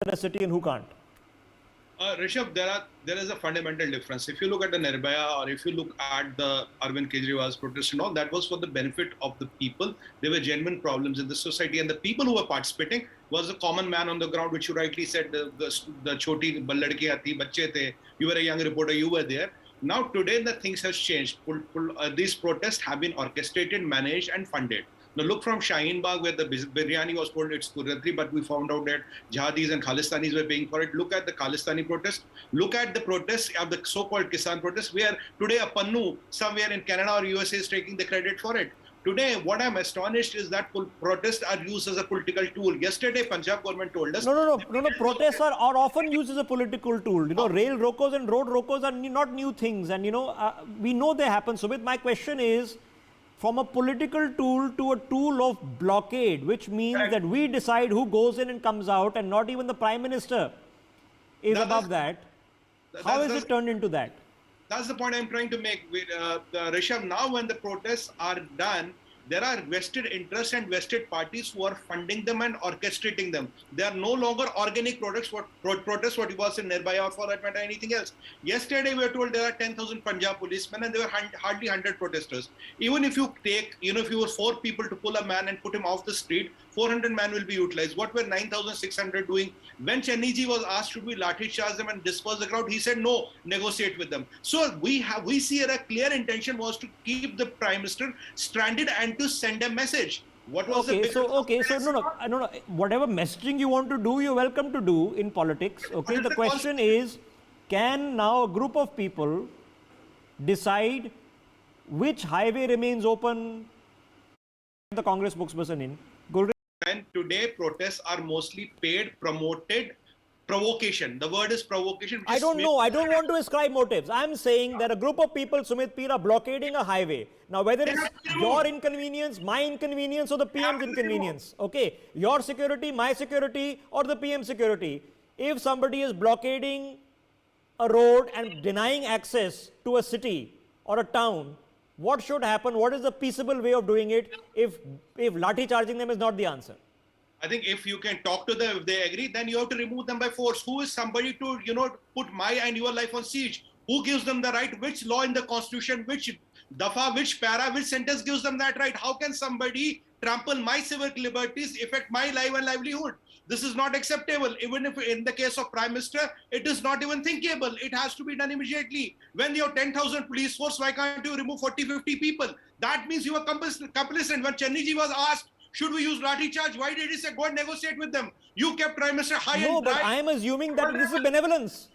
in a city and who can't? Rishabh, there is a fundamental difference. If you look at the Nirbhaya or if you look at the Arvind Kejriwal's protest and all, that was for the benefit of the people. There were genuine problems in the society, and the people who were participating was the common man on the ground, which you rightly said, the choti ladkiyan thi, bacche the. You were a young reporter, you were there. Now today the things has changed. These protests have been orchestrated, managed, and funded. Now look from Shaheen Bagh where the biryani was called it's Kuratri, but we found out that Jihadis and Khalistanis were paying for it. Look at the Khalistani protest. Look at the protests of the so-called Kisan protests, where today a Pannu somewhere in Canada or USA is taking the credit for it. Today, what I'm astonished is that protests are used as a political tool. Yesterday, Punjab government told us... No. Protests are often used as a political tool. You know, rail rokos and road rokos are not new things. And, we know they happen. So, my question is, from a political tool to a tool of blockade, which means that we decide who goes in and comes out, and not even the Prime Minister is above that. How is it turned into that? That's the point I'm trying to make. Rishabh, now when the protests are done, there are vested interests and vested parties who are funding them and orchestrating them. They are no longer organic protests, what it was in Nirbhaya or for that matter anything else. Yesterday we were told there are 10,000 Punjab policemen and there were hardly 100 protesters. Even if you take, if you were 4 people to pull a man and put him off the street, 400 men will be utilized. What were 9,600 doing? When Chenniji was asked, should we lathi charge them and disperse the crowd, he said no, negotiate with them. So we see here a clear intention was to keep the Prime Minister stranded and to send a message. What was no. Whatever messaging you want to do, you're welcome to do in politics. Okay, the question is, can now a group of people decide which highway remains open? The Congress spokesperson in. And today protests are mostly paid, promoted, provocation. The word is provocation. I don't know. I don't want to ascribe motives. I'm saying that a group of people, Sumit Peer, are blockading a highway. Now, whether it's your inconvenience, my inconvenience, or the PM's inconvenience, okay, your security, my security, or the PM's security, if somebody is blockading a road and denying access to a city or a town, what should happen? What is the peaceable way of doing it if lathi charging them is not the answer? I think if you can talk to them, if they agree, then you have to remove them by force. Who is somebody to, put my and your life on siege? Who gives them the right? Which law in the constitution, which dafa, which para, which sentence gives them that right? How can somebody trample my civic liberties, affect my life and livelihood? This is not acceptable. Even if in the case of Prime Minister, it is not even thinkable. It has to be done immediately. When you have 10,000 police force, why can't you remove 40, 50 people? That means you are complicit. When Chenniji was asked, should we use lathi charge? Why did he say, go and negotiate with them? You kept Prime Minister high and dry. No, but I am assuming that this is benevolence.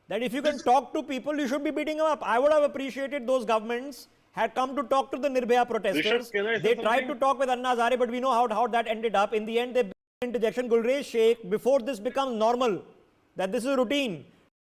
That if you can talk to people, you should be beating them up. I would have appreciated those governments had come to talk to the Nirbhaya protesters. They tried to talk with Anna Hazare, but we know how that ended up. In the end, they interjection. Gulrez Sheikh, before this becomes normal, that this is routine,